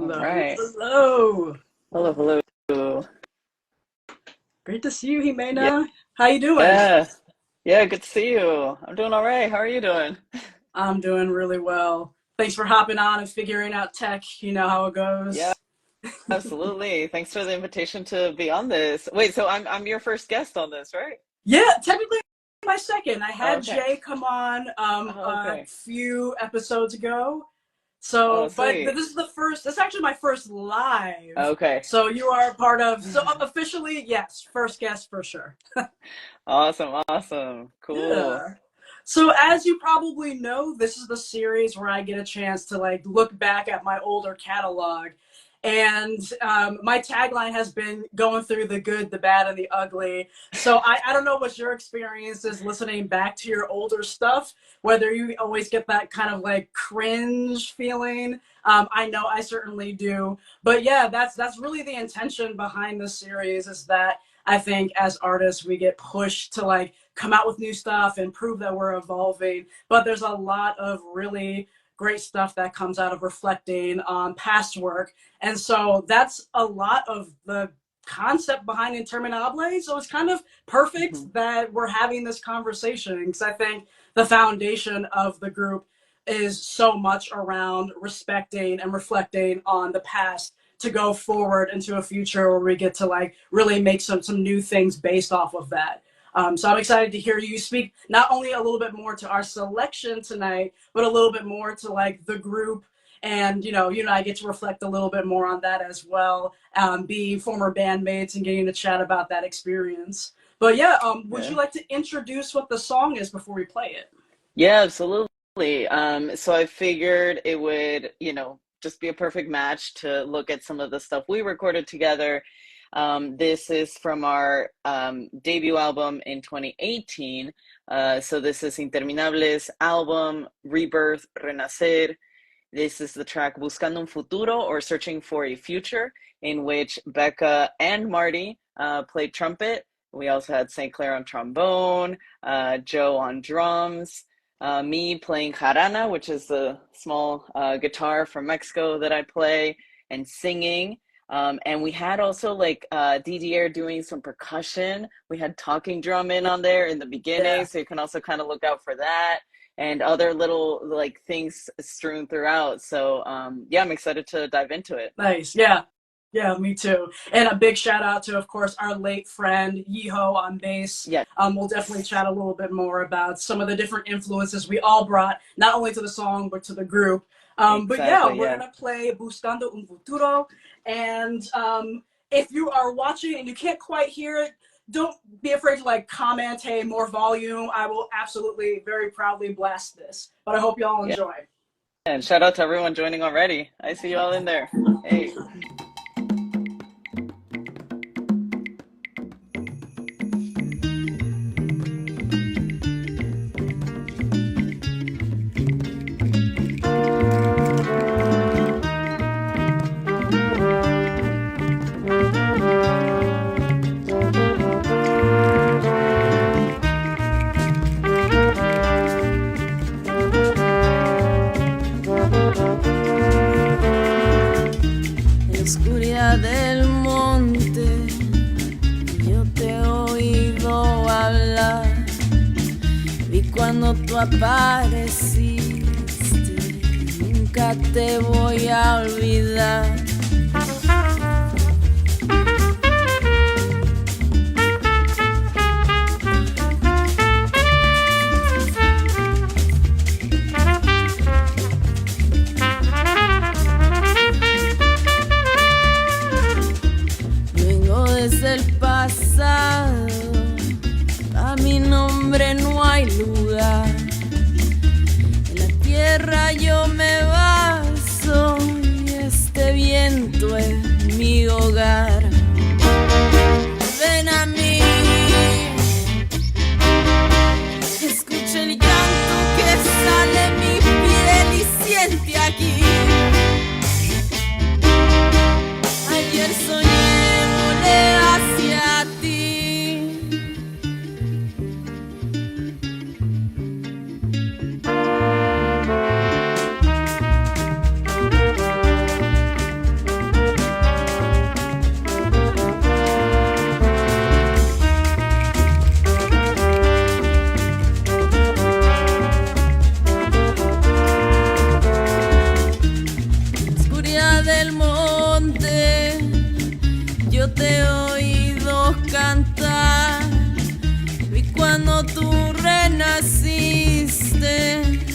Hello, right. hello. Hello, hello. Great to see you, Yeah, Ximena. How you doing? yeah, yeah. Good to see you. I'm doing all right. How are you doing? I'm doing really well. Thanks for hopping on and figuring out tech. You know how it Yeah, goes. absolutely. Thanks for the invitation to be on this. Wait, so I'm your first guest on this, right? Yeah, technically my second. I Oh, had okay. Jay come on Oh, a okay. few episodes ago. Oh, But sweet. this is the first. This is actually my first live. Okay. So you are part of. So officially, yes, first guest for sure. Awesome, awesome. Cool. Yeah. So as you probably know, this is the series where I get a chance to like look back at my older catalog. And my tagline has been going through the good, the bad, and the ugly. So I don't know what your experience is listening back to your older stuff, whether you always get that kind of like cringe feeling. I know I certainly do. But yeah, that's really the intention behind this series is that I think as artists, we get pushed to like come out with new stuff and prove that we're evolving. But there's a lot of really great stuff that comes out of reflecting on past work. And so that's a lot of the concept behind Interminable. So it's kind of Hmm. perfect that we're having this conversation because I think the foundation of the group is so much around respecting and reflecting on the past to go forward into a future where we get to like really make some new things based off of that. So I'm excited to hear you speak not only a little bit more to our selection tonight, but a little bit more to like the group. And you and I get to reflect a little bit more on that as well, being former bandmates and getting to chat about that experience. But yeah, would you Yeah. like to introduce what the song is before we play it? Yeah, absolutely. So I figured it would, just be a perfect match to look at some of the stuff we recorded together. This is from our debut album in 2018. So this is Interminable's album, Rebirth, Renacer. This is the track Buscando Un Futuro, or Searching for a Future, in which Becca and Marty played trumpet. We also had St. Clair on trombone, Joe on drums, me playing jarana, which is the small guitar from Mexico that I play, and singing. And we had also like Didier doing some percussion. We had talking drum in on there in the beginning, Yeah, so you can also kind of look out for that and other little like things strewn throughout. So yeah, I'm excited to dive into it. nice. Yeah. Yeah, me too. And a big shout out to, of course, our late friend Yiho on bass. Yes, We'll definitely chat a little bit more about some of the different influences we all brought, not only to the song, but to the group. But yeah, exactly. we're Yeah. going to play Buscando Un Futuro. And if you are watching and you can't quite hear it, don't be afraid to like comment, hey, more volume. I will absolutely very proudly blast this. But I hope you all Yeah. enjoy. And shout out to everyone joining already. I see you all in there. Hey. En la oscuridad del monte yo te he oído hablar. Vi cuando tú apareciste, nunca te voy a olvidar. Vengo desde el pasado, a mi nombre no hay lugar. En la tierra yo me baso y este viento allá del monte, yo te he oído cantar. Y cuando tú renaciste,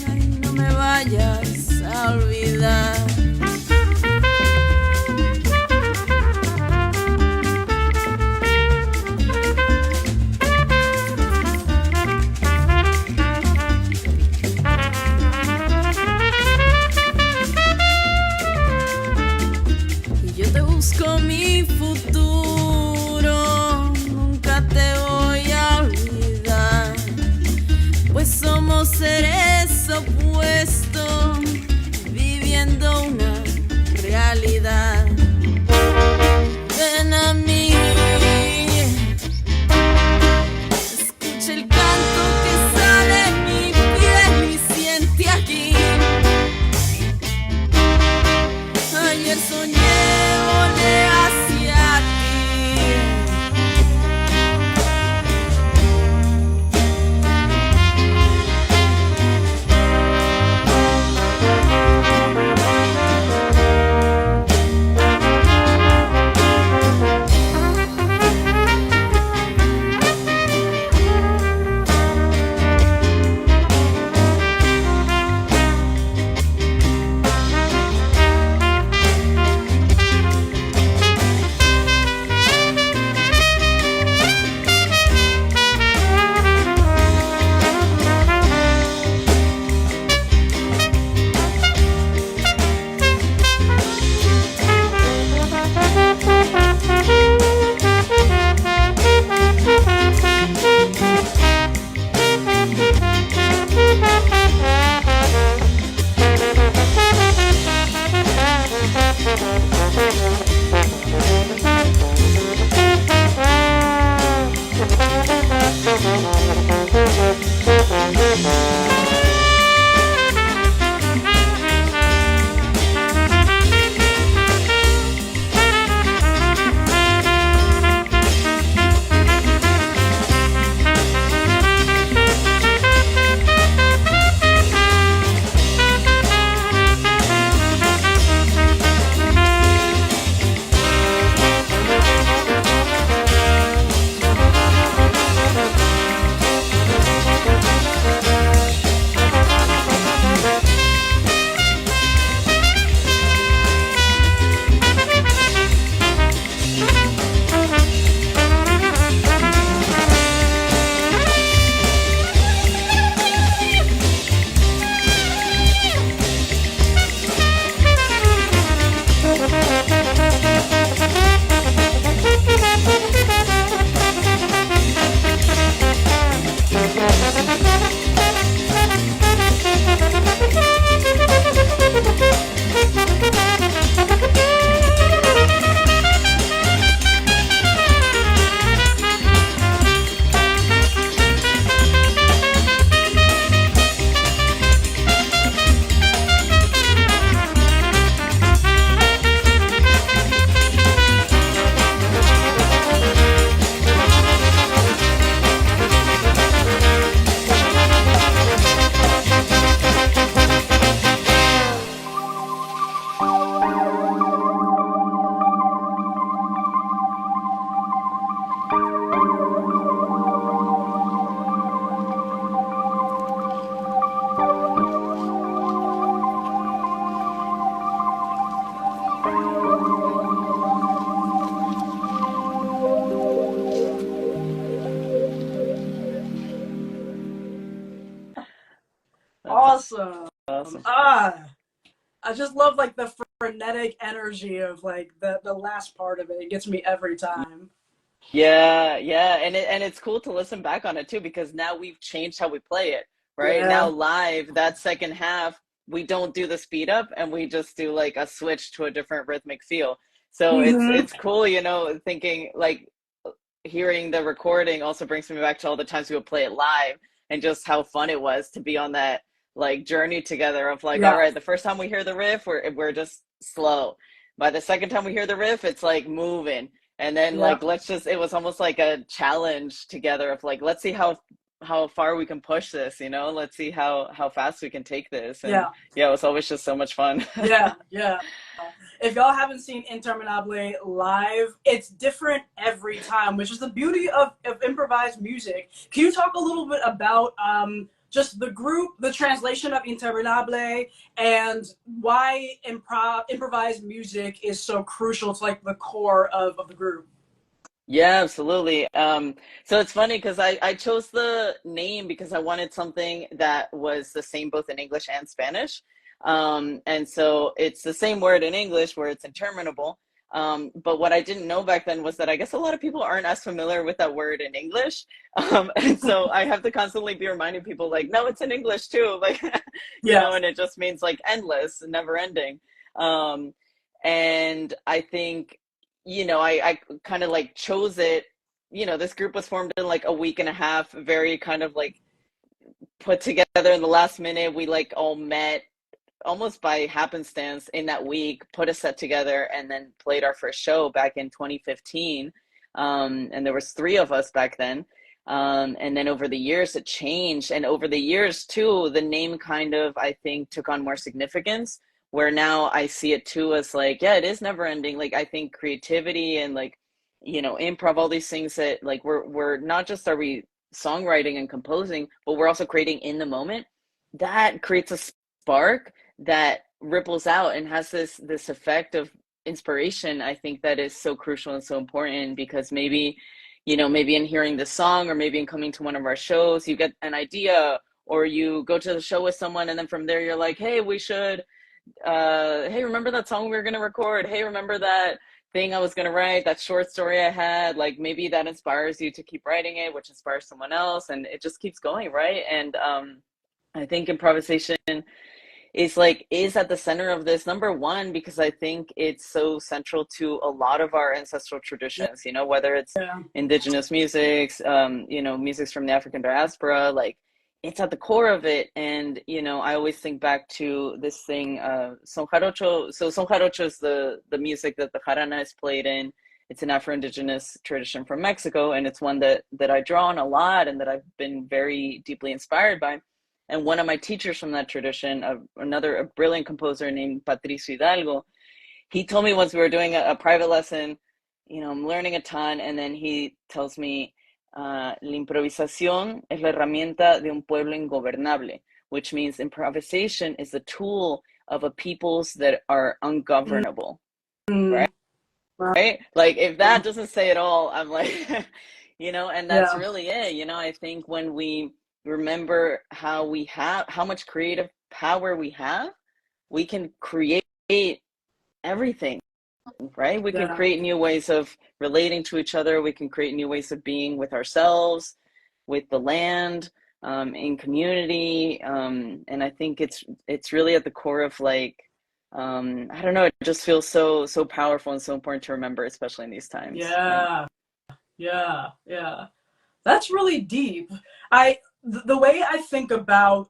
ay, no me vayas a olvidar. Busco mi futuro, nunca te voy a olvidar, pues somos seres opuestos, viviendo una realidad. Ven a mí, escucha el canto que sale en mi piel y siente aquí. Ayer soñé hacia ti. Awesome. Awesome. I just love like the frenetic energy of like the last part of it. It gets me every time. Yeah, and it's cool to listen back on it too, because now we've changed how we play it, right? Yeah. Now live, that second half, we don't do the speed up and we just do like a switch to a different rhythmic feel. So it's cool, you know, thinking like hearing the recording also brings me back to all the times we would play it live and just how fun it was to be on that like journey together of like, all right, the first time we hear the riff, we're just slow. By the second time we hear the riff, it's like moving. And then like, it was almost like a challenge together of like, let's see how how far we can push this, you know, let's see how fast we can take this. And Yeah. yeah, it was always just so much fun. Yeah, yeah. If y'all haven't seen Interminable live, it's different every time, which is the beauty of improvised music. Can you talk a little bit about just the group, the translation of Interminable, and why improvised music is so crucial to like the core of the group? Yeah, absolutely. So it's funny because I chose the name because I wanted something that was the same both in English and Spanish. And so it's the same word in English where it's interminable. But what I didn't know back then was that I guess a lot of people aren't as familiar with that word in English. And so I have to constantly be reminding people like, no, it's in English too. Like, you know, and it just means like endless, never ending. And I think, you know, I kind of like chose it, you know, this group was formed in like a week and a half, very kind of like put together in the last minute. We like all met almost by happenstance in that week, put a set together, and then played our first show back in 2015. And there was 3 of us back then. And then over the years it changed. And over the years too, the name kind of, I think, took on more significance, where now I see it too as like, yeah, it is never ending. Like, I think creativity and like, you know, improv, all these things that like, we're not just are we songwriting and composing, but we're also creating in the moment. That creates a spark that ripples out and has this effect of inspiration. I think that is so crucial and so important, because maybe, you know, maybe in hearing the song, or maybe in coming to one of our shows, you get an idea, or you go to the show with someone, and then from there you're like, hey, we should hey, remember that song we were going to record? Hey, remember that thing I was going to write, that short story I had? Like, maybe that inspires you to keep writing it, which inspires someone else, and it just keeps going, right? And I think improvisation is at the center of this, number one, because I think it's so central to a lot of our ancestral traditions, you know, whether it's indigenous musics, you know, musics from the African diaspora, like, it's at the core of it. And, you know, I always think back to this thing, son jarocho. So son jarocho is the music that the jarana is played in. It's an Afro-Indigenous tradition from Mexico, and it's one that I draw on a lot and that I've been very deeply inspired by. And one of my teachers from that tradition, a brilliant composer named Patricio Hidalgo, he told me once we were doing a private lesson, you know, I'm learning a ton, and then he tells me, la improvisación es la herramienta de un pueblo ingobernable, which means improvisation is the tool of a peoples that are ungovernable, right? Like, if that doesn't say it all, I'm like, you know, and that's really it. You know, I think when we remember how much creative power we have, we can create everything. Right? We can create new ways of relating to each other. We can create new ways of being with ourselves, with the land, in community. And I think it's really at the core of like, I don't know, it just feels so powerful and so important to remember, especially in these times. Yeah. That's really deep. The way I think about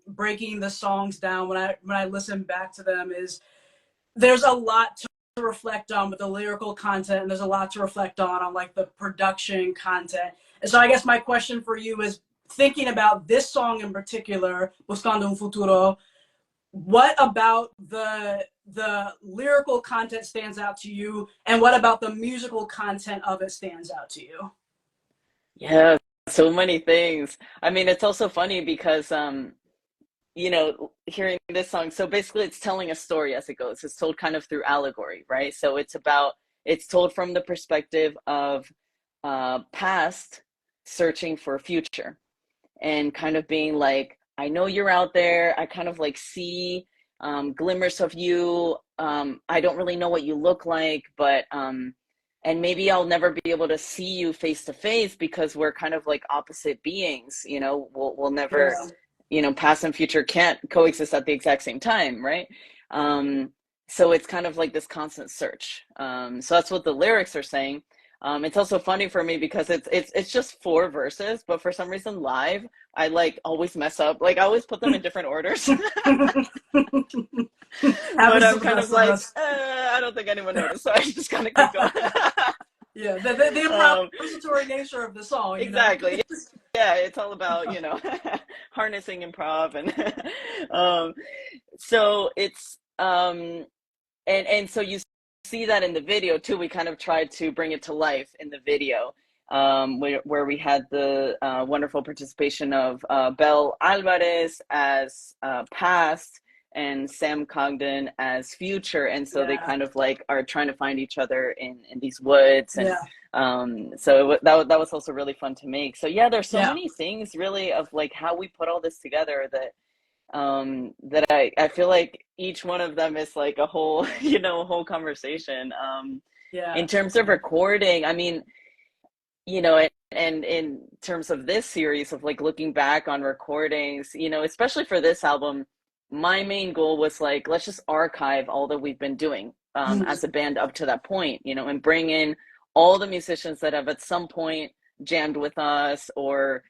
breaking the songs down when I listen back to them is there's a lot to reflect on with the lyrical content, and there's a lot to reflect on like the production content. And so I guess my question for you is, thinking about this song in particular, Buscando Un Futuro, what about the lyrical content stands out to you, and what about the musical content of it stands out to you? Yeah, so many things. I mean, it's also funny because you know, hearing this song, so basically it's telling a story as it goes. It's told kind of through allegory, right? So it's told from the perspective of past searching for a future, and kind of being like, I know you're out there. I kind of like see glimmers of you. I don't really know what you look like, but and maybe I'll never be able to see you face to face because we're kind of like opposite beings, you know, we'll never, you know, past and future can't coexist at the exact same time, right? So it's kind of like this constant search. So that's what the lyrics are saying. It's also funny for me because it's just 4 verses, but for some reason live, I like always mess up. Like, I always put them in different orders. But I'm kind of like, I don't think anyone noticed, so I just kind of keep going. Yeah, the improvisatory nature of the song. Exactly. yeah, it's all about, harnessing improv and so it's and so you see that in the video too. We kind of tried to bring it to life in the video, where we had the wonderful participation of Belle Alvarez as past and Sam Congdon as future, and so they Yeah, kind of like are trying to find each other in these woods, and yeah, so that was also really fun to make. So yeah, there's so yeah, many things really of like how we put all this together that I feel like each one of them is like a whole a whole conversation. yeah. In terms of recording, I mean, and in terms of this series of like looking back on recordings, especially for this album, my main goal was like, let's just archive all that we've been doing Mhm. as a band up to that point, and bring in all the musicians that have at some point jammed with us or,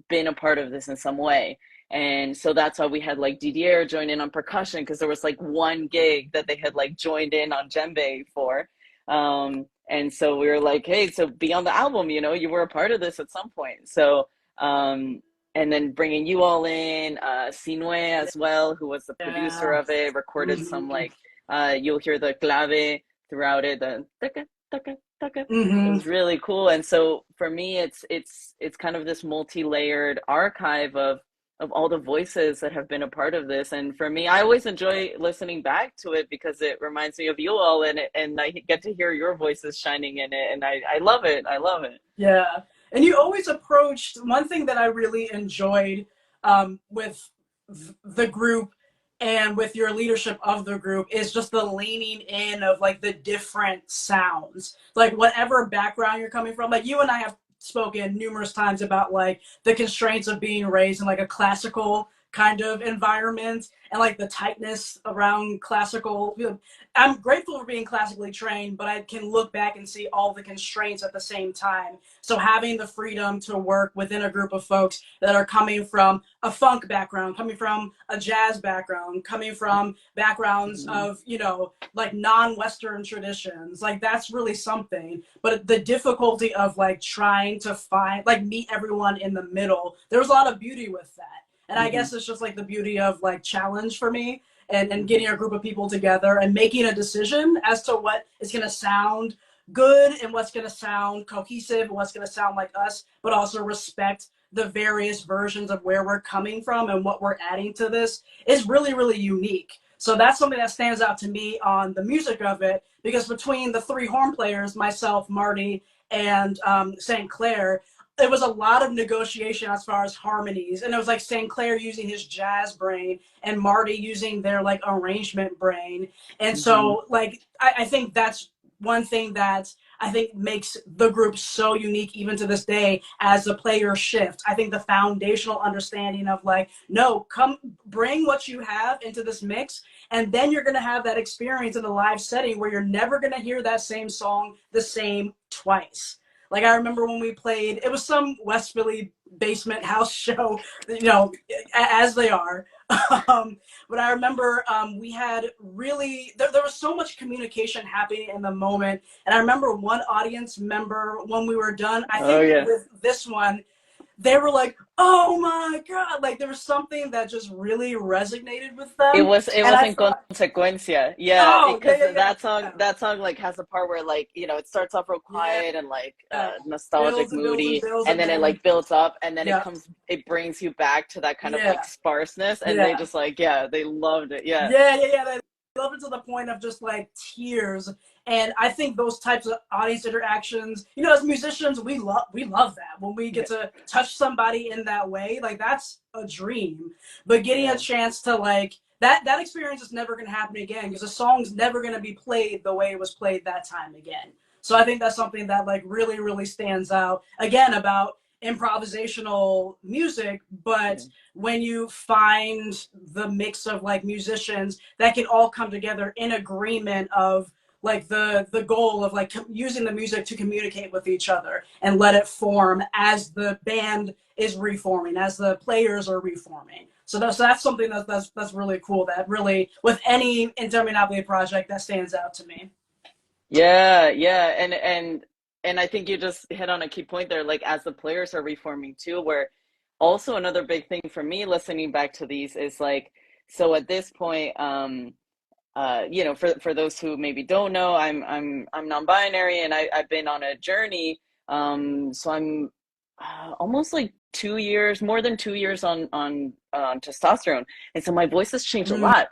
been a part of this in some way. And so that's why we had like Didier join in on percussion, because there was like one gig that they had like joined in on djembe for. And so we were like, hey, so be on the album, you were a part of this at some point. So, and then bringing you all in, Sinue as well, who was the producer Yeah. of it, recorded some Hmm. like, you'll hear the clave throughout it, the taka, taka, taka. It Hmm. was really cool. And so for me, it's kind of this multi-layered archive of all the voices that have been a part of this. And for me, I always enjoy listening back to it because it reminds me of you all, and I get to hear your voices shining in it. And I love it. I love it. Yeah. And you always approached one thing that I really enjoyed with the group and with your leadership of the group is just the leaning in of like the different sounds, like whatever background you're coming from. Like you and I have spoken numerous times about like the constraints of being raised in like a classical kind of environment and like the tightness around classical. I'm grateful for being classically trained, but I can look back and see all the constraints at the same time. So having the freedom to work within a group of folks that are coming from a funk background, coming from a jazz background, coming from backgrounds Mhm. of, like non-Western traditions, like that's really something. But the difficulty of like trying to find, like meet everyone in the middle, there's a lot of beauty with that. And I Mhm. guess it's just like the beauty of like challenge for me and Mhm. getting a group of people together and making a decision as to what is going to sound good and what's going to sound cohesive and what's going to sound like us, but also respect the various versions of where we're coming from and what we're adding to this is really, really unique. So that's something that stands out to me on the music of it, because between the three horn players, myself, Marty, and St. Clair, it was a lot of negotiation as far as harmonies. And it was like St. Clair using his jazz brain and Marty using their like arrangement brain. And Mhm. so like I think that's one thing that I think makes the group so unique even to this day as the players shift. I think the foundational understanding of like, no, come bring what you have into this mix, and then you're gonna have that experience in a live setting where you're never gonna hear that same song the same twice. Like I remember when we played, it was some West Philly basement house show, as they are. But I remember we had really, there was so much communication happening in the moment. And I remember one audience member, when we were done, I Oh think yeah. with this one, they were like, oh my God. Like there was something that just really resonated with It them. was it And was I in thought, Consecuencia. Yeah, oh, yeah, because yeah, yeah. that song like has a part where like, it starts off real Yeah. quiet and like Yeah. nostalgic, Builds and builds and moody, builds. and And then it then, like builds up and then yeah, it brings you back to that kind of like yeah, sparseness, and they yeah. just like, yeah, they loved it. Yeah. Yeah, yeah, yeah. They love it to the point of just like tears. And I think those types of audience interactions, as musicians, we love that when we get Yeah. to touch somebody in that way. Like that's a dream. But getting a Yeah. chance to like that experience is never going to happen again because the song's never going to be played the way it was played that time again. So I think that's something that like really, really stands out again about improvisational music, Yeah. but when you find the mix of like musicians that can all come together in agreement of like the goal of like using the music to communicate with each other and let it form as the band is reforming, as the players are reforming. So that's something that's really cool, that really with any Interminable project that stands out to me. Yeah, yeah, and and I think you just hit on a key point there, like as the players are reforming too, where also another big thing for me listening back to these is like, so at this point, you know, for those who maybe don't know, I'm non-binary, and I've been on a journey. So I'm almost like 2 years, more than 2 years on testosterone, and so my voice has changed a Mm. lot.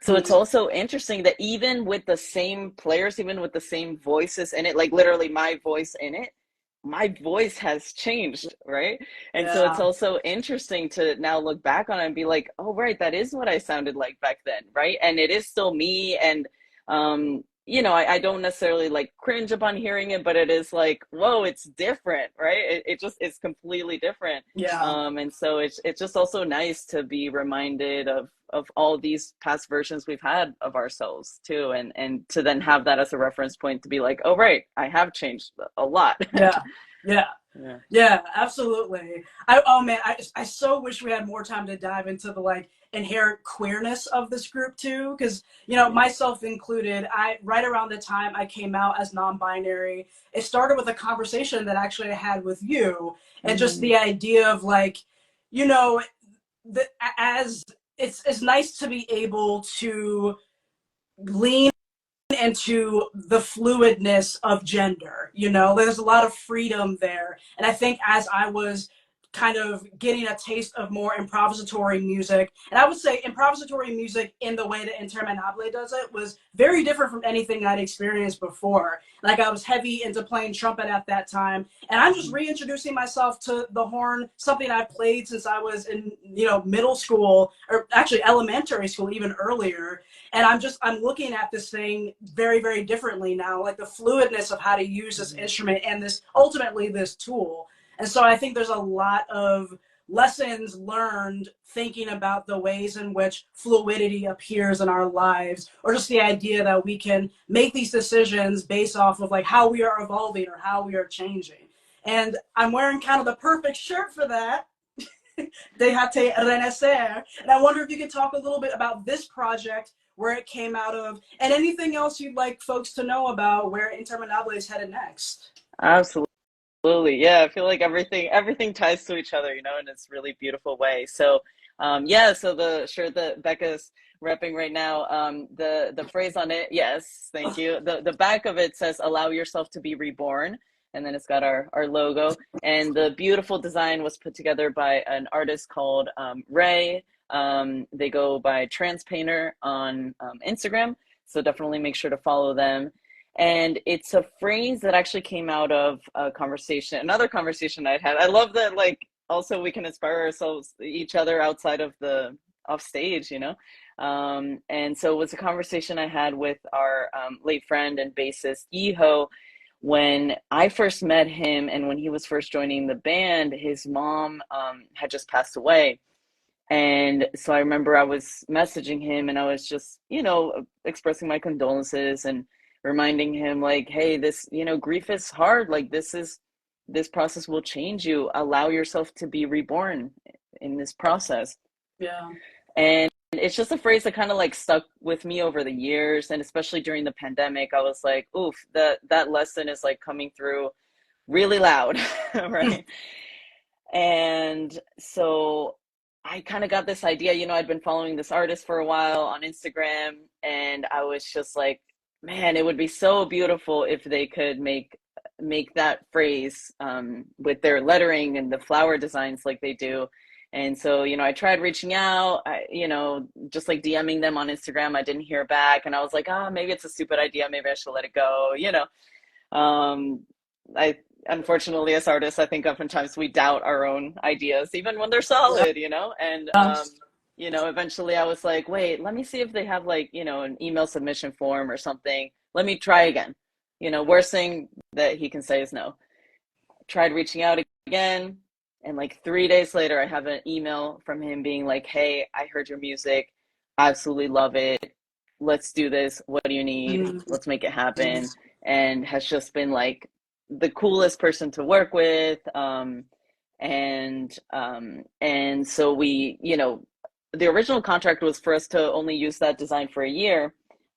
So it's also interesting that even with the same players, even with the same voices in it, like literally my voice in it, my voice has changed, right? And so it's Yeah. also interesting to now look back on it and be like, oh, right, that is what I sounded like back then, right? And it is still me. And, you know, I don't necessarily like cringe upon hearing it, but it is like, whoa, it's different, right? It just is completely different. Yeah. And so it's just also nice to be reminded of all these past versions we've had of ourselves too, and to then have that as a reference point to be like, oh right, I have changed a lot. Yeah. Yeah. Yeah. Yeah, absolutely. Oh man, I so wish we had more time to dive into the like inherent queerness of this group too, because you know, Yeah. myself included, I right around the time I came out as non-binary, it started with a conversation that actually I had with you, and just Mm-hmm. the idea of like, you know, the, as it's nice to be able to lean into the fluidness of gender. You know, there's a lot of freedom there. And I think as I was kind of getting a taste of more improvisatory music, and I would say improvisatory music in the way that Interminable does it was very different from anything I'd experienced before. Like I was heavy into playing trumpet at that time, and I'm just reintroducing myself to the horn, something I've played since I was in, you know, middle school, or actually elementary school, even earlier. And I'm looking at this thing very, very differently now, like the fluidness of how to use this instrument and this ultimately this tool. And so I think there's a lot of lessons learned thinking about the ways in which fluidity appears in our lives, or just the idea that we can make these decisions based off of like how we are evolving or how we are changing. And I'm wearing kind of the perfect shirt for that. Déjate renacer. And I wonder if you could talk a little bit about this project, where it came out of, and anything else you'd like folks to know about where Interminable is headed next. Absolutely. Yeah, I feel like everything ties to each other, you know, in this really beautiful way. So yeah, so the shirt that Becca's repping right now, the phrase on it, yes, thank you. The back of it says allow yourself to be reborn. And then it's got our logo. And the beautiful design was put together by an artist called Ray. They go by Trans Painter on Instagram. So definitely make sure to follow them. And it's a phrase that actually came out of a conversation, another conversation I'd had. I love that, like, also we can inspire ourselves, each other outside of the off stage, you know? And so it was a conversation I had with our late friend and bassist, Iho. When I first met him and when he was first joining the band, his mom had just passed away. And so I remember I was messaging him and I was just, you know, expressing my condolences and reminding him like, hey, this, you know, grief is hard. Like this process will change you. Allow yourself to be reborn in this process. Yeah. And it's just a phrase that kind of like stuck with me over the years. And especially during the pandemic, I was like, oof, that lesson is like coming through really loud, right? And so I kind of got this idea, you know, I'd been following this artist for a while on Instagram, and I was just like, man, it would be so beautiful if they could make that phrase with their lettering and the flower designs like they do. And so, you know, I tried reaching out, you know, just like DMing them on Instagram. I didn't hear back, and I was like, maybe it's a stupid idea. Maybe I should let it go, you know. I unfortunately, as artists, I think oftentimes we doubt our own ideas, even when they're solid, you know. And you know, eventually I was like, wait, let me see if they have like, you know, an email submission form or something. Let me try again. You know, worst thing that he can say is no. Tried reaching out again, and like 3 days later, I have an email from him being like, hey, I heard your music, absolutely love it. Let's do this. What do you need? Let's make it happen. And has just been like the coolest person to work with. And so we, you know, the original contract was for us to only use that design for a year.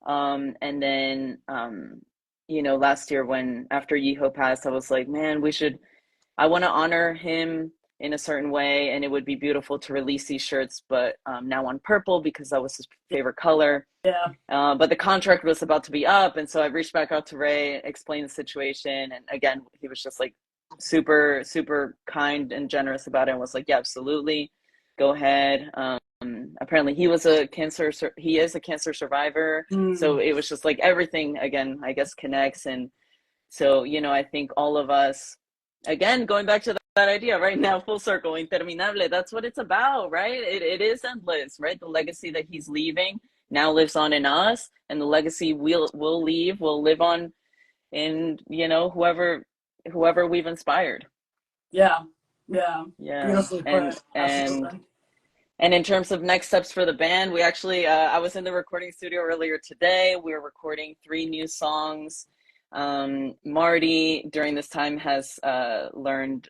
And then last year when after Yiho passed, I was like, man, I want to honor him in a certain way, and it would be beautiful to release these shirts, but now on purple because that was his favorite color. Yeah. But the contract was about to be up, and so I reached back out to Ray, explained the situation, and again, he was just like super, super kind and generous about it, and was like, yeah, absolutely, go ahead. Apparently he is a cancer survivor. So it was just like everything, again, I guess connects. And so, I think all of us, again, going back to that idea right now, full circle, Interminable, that's what it's about, right? It is endless, right? The legacy that he's leaving now lives on in us, and the legacy will live on in, whoever we've inspired. Yeah. Beautifully put. And in terms of next steps for the band, we actually, I was in the recording studio earlier today. We're recording 3 new songs. Marty during this time has learned,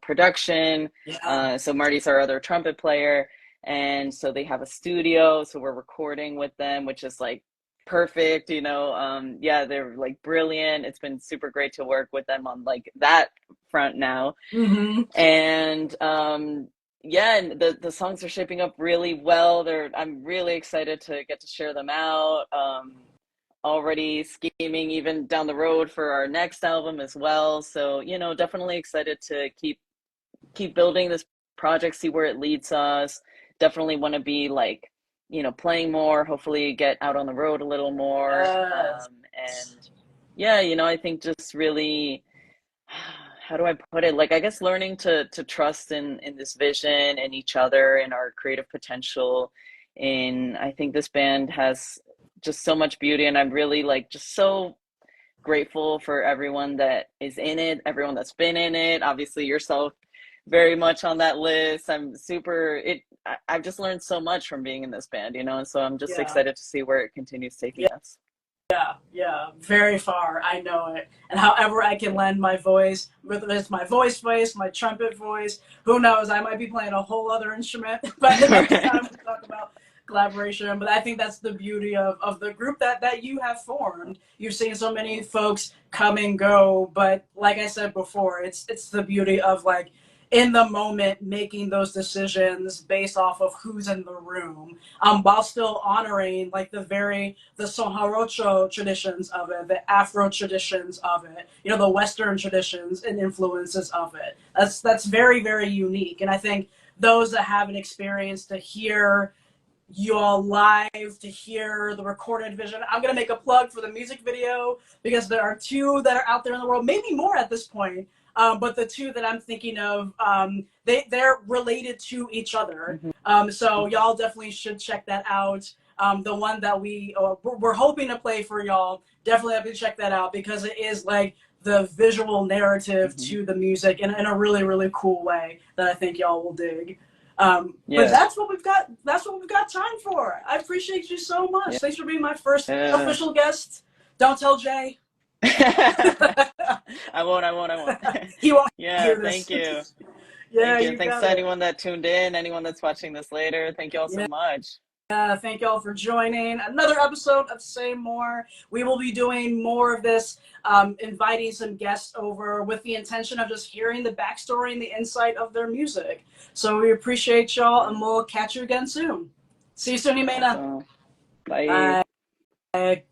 production. Yeah. So Marty's our other trumpet player. And so they have a studio. So we're recording with them, which is like perfect, they're like brilliant. It's been super great to work with them on like that front now. And and the songs are shaping up really well. I'm really excited to get to share them out. Already scheming even down the road for our next album as well. So, definitely excited to keep building this project, see where it leads us. Definitely want to be like, playing more, hopefully get out on the road a little more. And I think just really, how do I put it? Like, I guess learning to trust in this vision and each other and our creative potential. And I think this band has just so much beauty, and I'm really like just so grateful for everyone that is in it, everyone that's been in it. Obviously yourself very much on that list. I've just learned so much from being in this band, and so I'm just excited to see where it continues taking us. Yeah, very far. I know it. And however I can lend my voice, whether it's my voice, my trumpet voice, who knows? I might be playing a whole other instrument by the next time we talk about collaboration. But I think that's the beauty of the group that you have formed. You've seen so many folks come and go, but like I said before, it's the beauty of like in the moment making those decisions based off of who's in the room, while still honoring like the son jarocho traditions of it, the Afro traditions of it, the Western traditions and influences of it. That's very, very unique. And I think those that have an experience to hear you all live, to hear the recorded vision. I'm going to make a plug for the music video because there are 2 that are out there in the world, maybe more at this point. But the 2 that I'm thinking of, they're related to each other. So y'all definitely should check that out. The one that we're hoping to play for y'all, definitely have to check that out because it is like the visual narrative to the music in a really, really cool way that I think y'all will dig. But that's what we've got. That's what we've got time for. I appreciate you so much. Thanks for being my first official guest. Don't tell Jay. I won't. He won't hear Thank this. you. Yeah, thank you. Thanks to anyone that tuned in, anyone that's watching this later. Thank you all so much. Thank you all for joining another episode of Say More. We will be doing more of this, inviting some guests over with the intention of just hearing the backstory and the insight of their music. So we appreciate y'all, and we'll catch you again soon. See you soon, Ximena. Awesome. Bye. Bye.